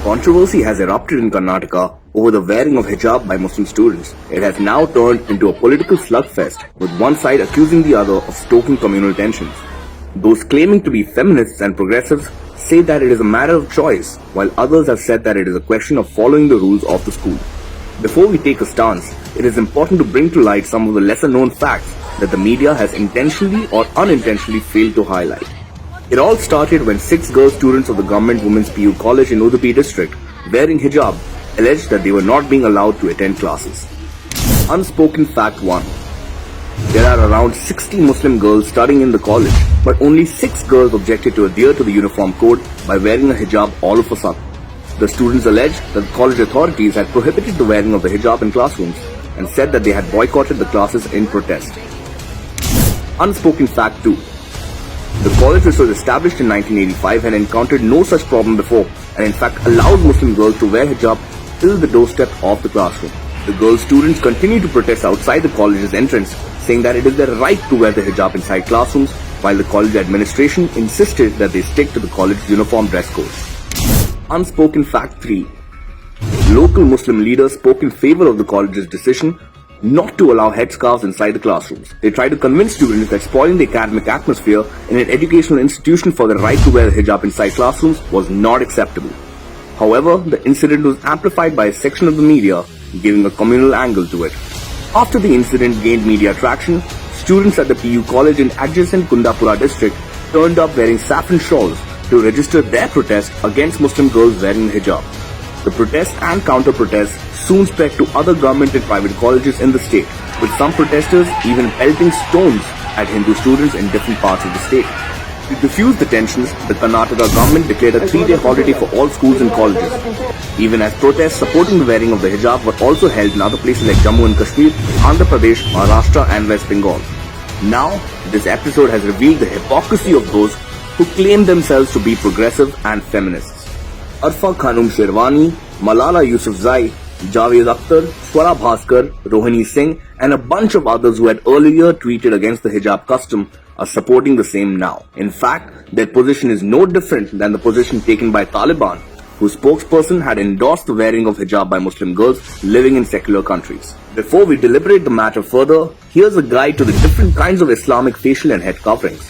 Controversy has erupted in Karnataka over the wearing of hijab by Muslim students. It has now turned into a political slugfest, with one side accusing the other of stoking communal tensions. Those claiming to be feminists and progressives say that it is a matter of choice, while others have said that it is a question of following the rules of the school. Before we take a stance, it is important to bring to light some of the lesser known facts that the media has intentionally or unintentionally failed to highlight. It all started when 6 girl students of the government women's PU college in Udupi district, wearing hijab, alleged that they were not being allowed to attend classes. Unspoken fact 1. There are around 60 Muslim girls studying in the college, but only 6 girls objected to adhere to the uniform code by wearing a hijab all of a sudden. The students alleged that the college authorities had prohibited the wearing of the hijab in classrooms and said that they had boycotted the classes in protest. Unspoken fact 2. The college, which was established in 1985, had encountered no such problem before and in fact allowed Muslim girls to wear hijab till the doorstep of the classroom. The girl students continued to protest outside the college's entrance, saying that it is their right to wear the hijab inside classrooms, while the college administration insisted that they stick to the college's uniform dress code. Unspoken fact 3. Local Muslim leaders spoke in favor of the college's decision not to allow headscarves inside the classrooms. They tried to convince students that spoiling the academic atmosphere in an educational institution for the right to wear a hijab inside classrooms was not acceptable. However, the incident was amplified by a section of the media, giving a communal angle to it. After the incident gained media traction, students at the PU college in adjacent Kundapura district turned up wearing saffron shawls to register their protest against Muslim girls wearing hijab. The protest and counter-protest soon spread to other government and private colleges in the state, with some protesters even pelting stones at Hindu students in different parts of the state. To diffuse the tensions, the Karnataka government declared a 3-day holiday for all schools and colleges, even as protests supporting the wearing of the hijab were also held in other places like Jammu and Kashmir, Andhra Pradesh, Maharashtra and West Bengal. Now, this episode has revealed the hypocrisy of those who claim themselves to be progressive and feminists. Arfa Khanum Sherwani, Malala Yousafzai, Javed Akhtar, Swara Bhaskar, Rohini Singh and a bunch of others who had earlier tweeted against the hijab custom are supporting the same now. In fact, their position is no different than the position taken by Taliban, whose spokesperson had endorsed the wearing of hijab by Muslim girls living in secular countries. Before we deliberate the matter further, here's a guide to the different kinds of Islamic facial and head coverings.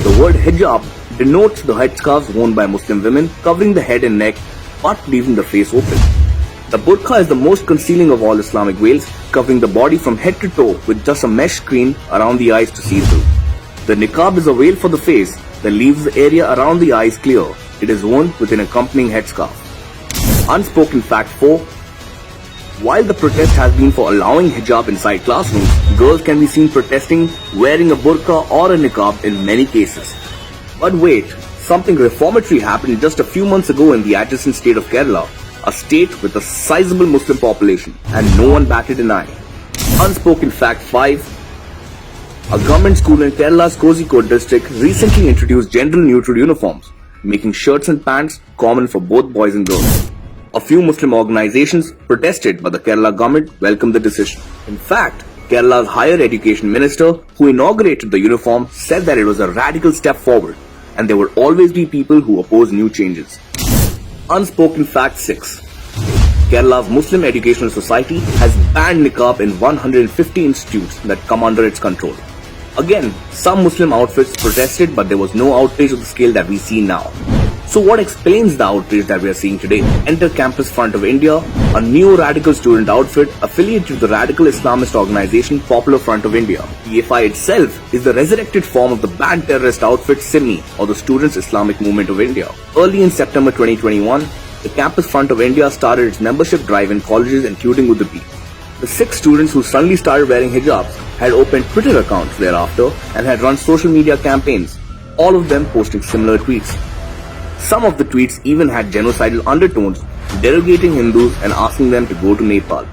The word hijab denotes the headscarves worn by Muslim women covering the head and neck but leaving the face open. The burqa is the most concealing of all Islamic veils, covering the body from head to toe with just a mesh screen around the eyes to see through. The niqab is a veil for the face that leaves the area around the eyes clear. It is worn with an accompanying headscarf. Unspoken fact 4. While the protest has been for allowing hijab inside classrooms, girls can be seen protesting wearing a burqa or a niqab in many cases. But wait, something reformatory happened just a few months ago in the adjacent state of Kerala, a state with a sizable Muslim population, and no one batted an eye. Unspoken fact 5. A government school in Kerala's Kozhikode district recently introduced gender-neutral uniforms, making shirts and pants common for both boys and girls. A few Muslim organizations protested, but the Kerala government welcomed the decision. In fact, Kerala's higher education minister, who inaugurated the uniform, said that it was a radical step forward, and there will always be people who oppose new changes. Unspoken fact 6. Kerala's Muslim Educational Society has banned niqab in 150 institutes that come under its control. Again, some Muslim outfits protested, but there was no outrage of the scale that we see now. So what explains the outrage that we are seeing today? Enter Campus Front of India, a neo-radical student outfit affiliated with the radical Islamist organization Popular Front of India. PFI itself is the resurrected form of the banned terrorist outfit SIMI, or the Students' Islamic Movement of India. Early in September 2021, the Campus Front of India started its membership drive in colleges including Udupi. The 6 students who suddenly started wearing hijabs had opened Twitter accounts thereafter and had run social media campaigns, all of them posting similar tweets. Some of the tweets even had genocidal undertones, derogating Hindus and asking them to go to Nepal.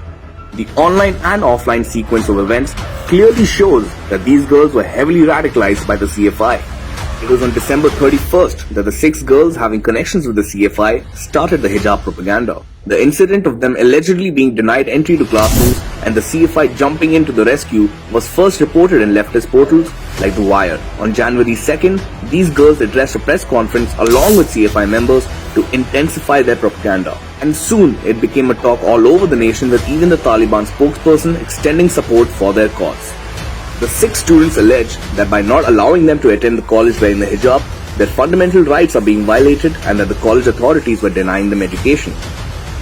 The online and offline sequence of events clearly shows that these girls were heavily radicalized by the CFI. It was on December 31st that the 6 girls having connections with the CFI started the hijab propaganda. The incident of them allegedly being denied entry to classrooms and the CFI jumping in to the rescue was first reported in leftist portals like The Wire. On January 2nd, these girls addressed a press conference along with CFI members to intensify their propaganda. And soon it became a talk all over the nation, with even the Taliban spokesperson extending support for their cause. The 6 students allege that by not allowing them to attend the college wearing the hijab, their fundamental rights are being violated and that the college authorities were denying them education.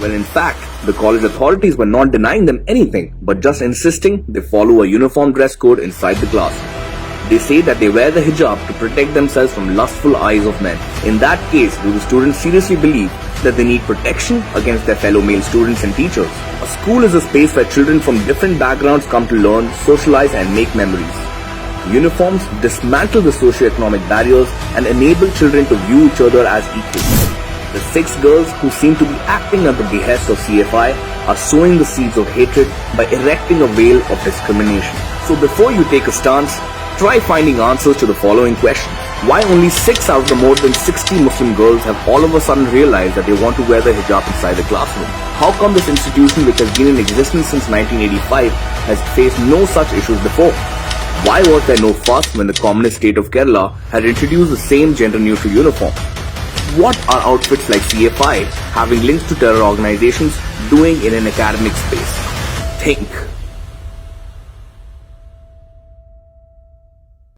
When in fact, the college authorities were not denying them anything, but just insisting they follow a uniform dress code inside the class. They say that they wear the hijab to protect themselves from lustful eyes of men. In that case, do the students seriously believe that they need protection against their fellow male students and teachers? A school is a space where children from different backgrounds come to learn, socialize and make memories. Uniforms dismantle the socio-economic barriers and enable children to view each other as equals. The 6 girls who seem to be acting at the behest of CFI are sowing the seeds of hatred by erecting a veil of discrimination. So before you take a stance, try finding answers to the following questions. Why only 6 out of the more than 60 Muslim girls have all of a sudden realized that they want to wear the hijab inside the classroom? How come this institution, which has been in existence since 1985, has faced no such issues before? Why was there no fuss when the communist state of Kerala had introduced the same gender-neutral uniform? What are outfits like CFI, having links to terror organizations, doing in an academic space? Think.